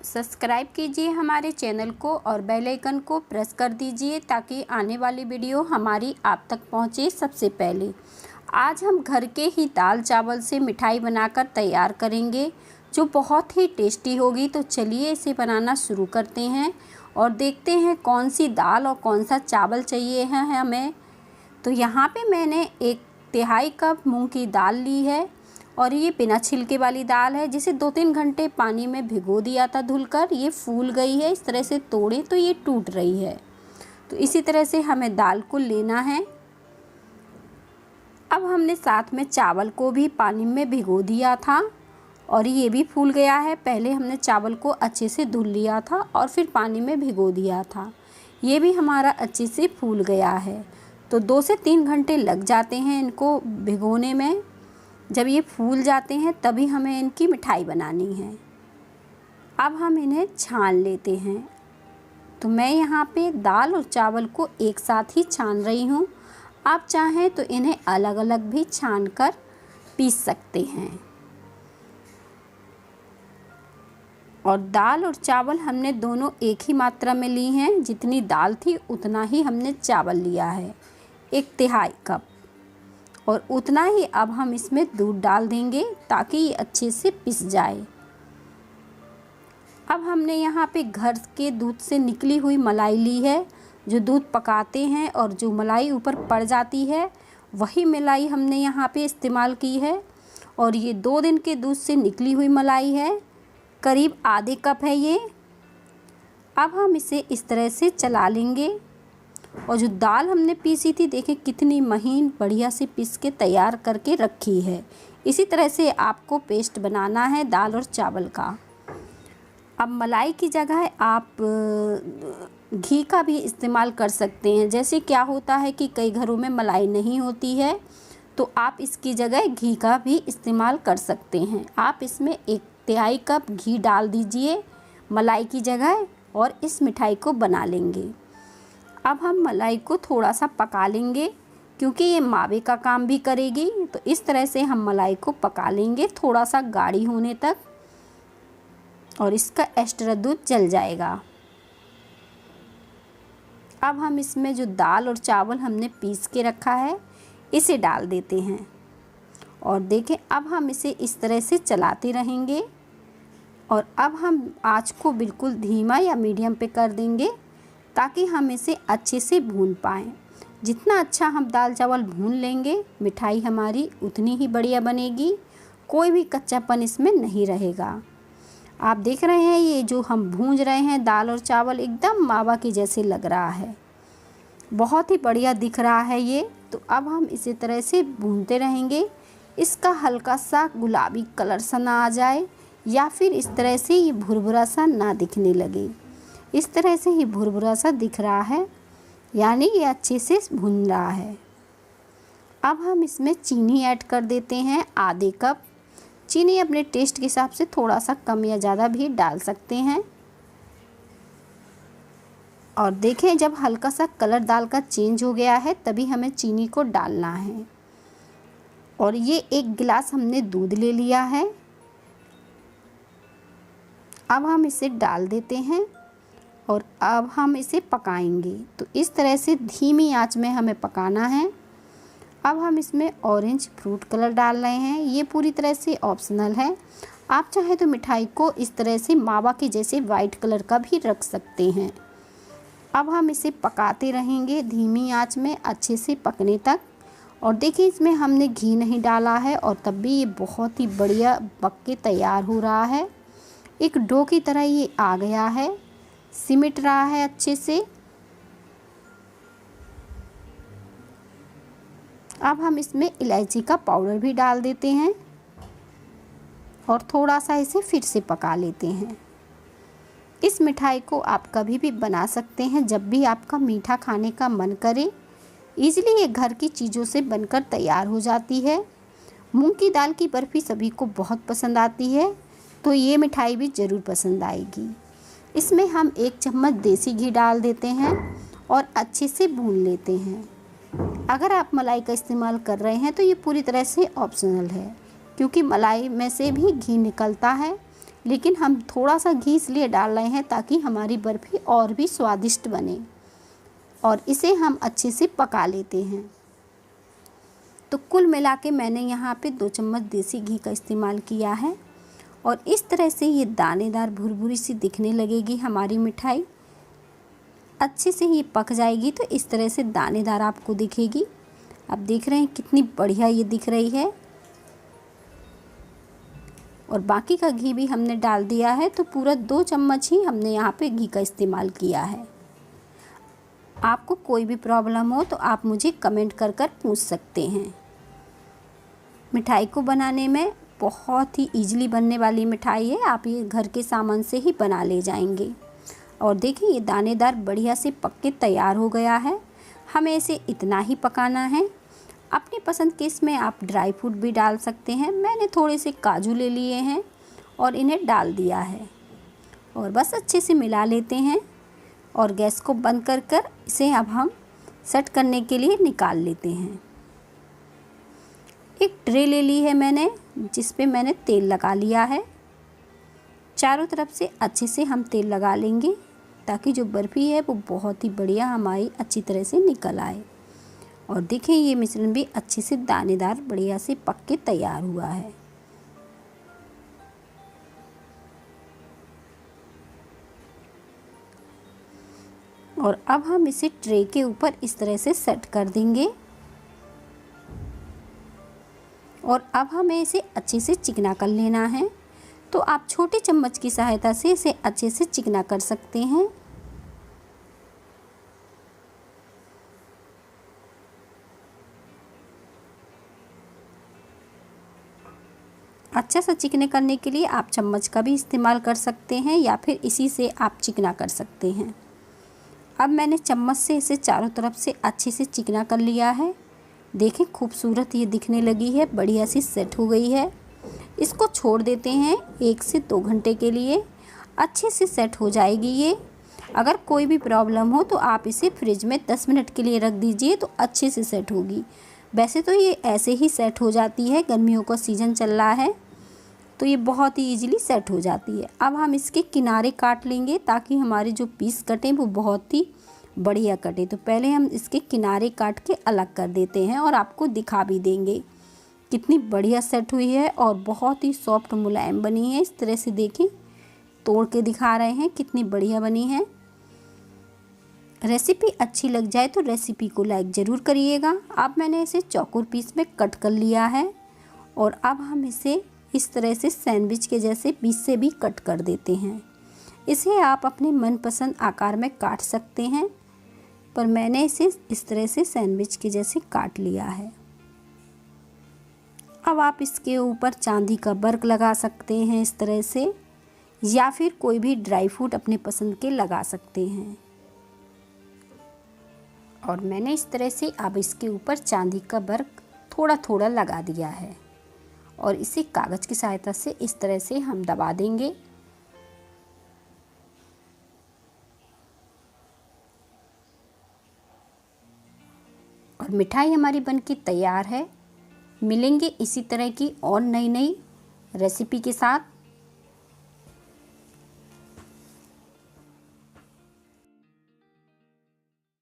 Subscribe कीजिए हमारे channel को और बेल आइकन को प्रेस कर दीजिए ताकि आने वाली वीडियो हमारी आप तक पहुंचे सबसे पहले। आज हम घर के ही दाल चावल से मिठाई बनाकर तैयार करेंगे जो बहुत ही टेस्टी होगी। तो चलिए इसे बनाना शुरू करते हैं और देखते हैं कौन सी दाल और कौन सा चावल चाहिए है हमें। तो यहाँ पे मैंने 1/3 कप मूंग की दाल ली है और ये बिना छिलके वाली दाल है जिसे 2-3 घंटे पानी में भिगो दिया था धुलकर। ये फूल गई है, इस तरह से तोड़े तो ये टूट रही है। तो इसी तरह से हमें दाल को लेना है। अब हमने साथ में चावल को भी पानी में भिगो दिया था और ये भी फूल गया है। पहले हमने चावल को अच्छे से धुल लिया था और फिर पानी में भिगो दिया था। ये भी हमारा अच्छे से फूल गया है। तो 2 से 3 घंटे लग जाते हैं इनको भिगोने में। जब ये फूल जाते हैं तभी हमें इनकी मिठाई बनानी है। अब हम इन्हें छान लेते हैं। तो मैं यहाँ पे दाल और चावल को एक साथ ही छान रही हूँ। आप चाहें तो इन्हें अलग अलग भी छान कर पीस सकते हैं। और दाल और चावल हमने दोनों एक ही मात्रा में ली हैं। जितनी दाल थी उतना ही हमने चावल लिया है, 1/3 कप। और उतना ही अब हम इसमें दूध डाल देंगे ताकि ये अच्छे से पिस जाए। अब हमने यहाँ पे घर के दूध से निकली हुई मलाई ली है। जो दूध पकाते हैं और जो मलाई ऊपर पड़ जाती है वही मलाई हमने यहाँ पे इस्तेमाल की है। और ये 2 दिन के दूध से निकली हुई मलाई है, करीब आधे कप है ये। अब हम इसे इस तरह से चला लेंगे। और जो दाल हमने पीसी थी देखें कितनी महीन बढ़िया से पीस के तैयार करके रखी है। इसी तरह से आपको पेस्ट बनाना है दाल और चावल का। अब मलाई की जगह आप घी का भी इस्तेमाल कर सकते हैं। जैसे क्या होता है कि कई घरों में मलाई नहीं होती है तो आप इसकी जगह घी का भी इस्तेमाल कर सकते हैं। आप इसमें 1/3 कप घी डाल दीजिए मलाई की जगह और इस मिठाई को बना लेंगे। अब हम मलाई को थोड़ा सा पका लेंगे क्योंकि ये मावे का काम भी करेगी। तो इस तरह से हम मलाई को पका लेंगे थोड़ा सा गाढ़ी होने तक और इसका एक्स्ट्रा दूध जल जाएगा। अब हम इसमें जो दाल और चावल हमने पीस के रखा है इसे डाल देते हैं। और देखें अब हम इसे इस तरह से चलाते रहेंगे। और अब हम आँच को बिल्कुल धीमा या मीडियम पे कर देंगे ताकि हम इसे अच्छे से भून पाएँ। जितना अच्छा हम दाल चावल भून लेंगे मिठाई हमारी उतनी ही बढ़िया बनेगी। कोई भी कच्चापन इसमें नहीं रहेगा। आप देख रहे हैं ये जो हम भून रहे हैं दाल और चावल एकदम मावा के जैसे लग रहा है, बहुत ही बढ़िया दिख रहा है ये। तो अब हम इसी तरह से भूनते रहेंगे। इसका हल्का सा गुलाबी कलर सा ना आ जाए या फिर इस तरह से ये भुरभुरा सा ना दिखने लगे। इस तरह से ही भुरभुरा सा दिख रहा है, यानी ये अच्छे से भुन रहा है। अब हम इसमें चीनी ऐड कर देते हैं, आधे कप। चीनी अपने टेस्ट के हिसाब से थोड़ा सा कम या ज़्यादा भी डाल सकते हैं। और देखें जब हल्का सा कलर दाल का चेंज हो गया है तभी हमें चीनी को डालना है। और ये 1 गिलास हमने दूध ले लिया है। अब हम इसे डाल देते हैं और अब हम इसे पकाएंगे। तो इस तरह से धीमी आंच में हमें पकाना है। अब हम इसमें ऑरेंज फ्रूट कलर डाल रहे हैं। ये पूरी तरह से ऑप्शनल है। आप चाहें तो मिठाई को इस तरह से मावा के जैसे वाइट कलर का भी रख सकते हैं। अब हम इसे पकाते रहेंगे धीमी आंच में अच्छे से पकने तक। और देखिए इसमें हमने घी नहीं डाला है और तब भी ये बहुत ही बढ़िया पक के तैयार हो रहा है। एक डो की तरह ये आ गया है, सिमट रहा है अच्छे से। अब हम इसमें इलायची का पाउडर भी डाल देते हैं और थोड़ा सा इसे फिर से पका लेते हैं। इस मिठाई को आप कभी भी बना सकते हैं जब भी आपका मीठा खाने का मन करे। ईजिली ये घर की चीज़ों से बनकर तैयार हो जाती है। मूंग की दाल की बर्फ़ी सभी को बहुत पसंद आती है तो ये मिठाई भी ज़रूर पसंद आएगी। इसमें हम 1 चम्मच देसी घी डाल देते हैं और अच्छे से भून लेते हैं। अगर आप मलाई का इस्तेमाल कर रहे हैं तो ये पूरी तरह से ऑप्शनल है क्योंकि मलाई में से भी घी निकलता है। लेकिन हम थोड़ा सा घी इसलिए डाल रहे हैं ताकि हमारी बर्फ़ी और भी स्वादिष्ट बने। और इसे हम अच्छे से पका लेते हैं। तो कुल मिला के मैंने यहाँ पे 2 चम्मच देसी घी का इस्तेमाल किया है और इस तरह से ये दानेदार भुरभुरी सी दिखने लगेगी हमारी मिठाई। अच्छे से ये पक जाएगी तो इस तरह से दानेदार आपको दिखेगी। आप देख रहे हैं कितनी बढ़िया ये दिख रही है। और बाकी का घी भी हमने डाल दिया है, तो पूरा 2 चम्मच ही हमने यहाँ पे घी का इस्तेमाल किया है। आपको कोई भी प्रॉब्लम हो तो आप मुझे कमेंट कर पूछ सकते हैं। मिठाई को बनाने में बहुत ही ईजिली बनने वाली मिठाई है। आप ये घर के सामान से ही बना ले जाएंगे। और देखिए ये दानेदार बढ़िया से पक के तैयार हो गया है। हमें इसे इतना ही पकाना है। अपनी पसंद के इसमें आप ड्राई फ्रूट भी डाल सकते हैं। मैंने थोड़े से काजू ले लिए हैं और इन्हें डाल दिया है और बस अच्छे से मिला लेते हैं और गैस को बंद कर इसे अब हम सेट करने के लिए निकाल लेते हैं। एक ट्रे ले ली है मैंने, जिस पे मैंने तेल लगा लिया है। चारों तरफ से अच्छे से हम तेल लगा लेंगे ताकि जो बर्फ़ी है वो बहुत ही बढ़िया हमारी अच्छी तरह से निकल आए। और देखें ये मिश्रण भी अच्छे से दानेदार बढ़िया से पक के तैयार हुआ है। और अब हम इसे ट्रे के ऊपर इस तरह से सेट कर देंगे और अब हमें इसे अच्छे से चिकना कर लेना है। तो आप छोटे चम्मच की सहायता से इसे अच्छे से चिकना कर सकते हैं। अच्छा सा चिकने करने के लिए आप चम्मच का भी इस्तेमाल कर सकते हैं या फिर इसी से आप चिकना कर सकते हैं। अब मैंने चम्मच से इसे चारों तरफ से अच्छे से चिकना कर लिया है। देखें खूबसूरत ये दिखने लगी है, बढ़िया सी सेट हो गई है। इसको छोड़ देते हैं 1 से 2 घंटे के लिए, अच्छे से सेट हो जाएगी ये। अगर कोई भी प्रॉब्लम हो तो आप इसे फ्रिज में 10 मिनट के लिए रख दीजिए तो अच्छे से सेट होगी। वैसे तो ये ऐसे ही सेट हो जाती है, गर्मियों का सीज़न चल रहा है तो ये बहुत ही ईजिली सेट हो जाती है। अब हम इसके किनारे काट लेंगे ताकि हमारे जो पीस कटें वो बहुत ही बढ़िया कटे। तो पहले हम इसके किनारे काट के अलग कर देते हैं और आपको दिखा भी देंगे कितनी बढ़िया सेट हुई है और बहुत ही सॉफ्ट मुलायम बनी है। इस तरह से देखें, तोड़ के दिखा रहे हैं कितनी बढ़िया बनी है। रेसिपी अच्छी लग जाए तो रेसिपी को लाइक ज़रूर करिएगा। अब मैंने इसे चौकोर पीस में कट कर लिया है और अब हम इसे इस तरह से सैंडविच के जैसे पीस से भी कट कर देते हैं। इसे आप अपने मनपसंद आकार में काट सकते हैं, पर मैंने इसे इस तरह से सैंडविच के जैसे काट लिया है। अब आप इसके ऊपर चांदी का वर्क लगा सकते हैं इस तरह से, या फिर कोई भी ड्राई फ्रूट अपने पसंद के लगा सकते हैं। और मैंने इस तरह से अब इसके ऊपर चांदी का वर्क थोड़ा थोड़ा लगा दिया है और इसे कागज़ की सहायता से इस तरह से हम दबा देंगे। और मिठाई हमारी बनके तैयार है। मिलेंगे इसी तरह की और नई नई रेसिपी के साथ।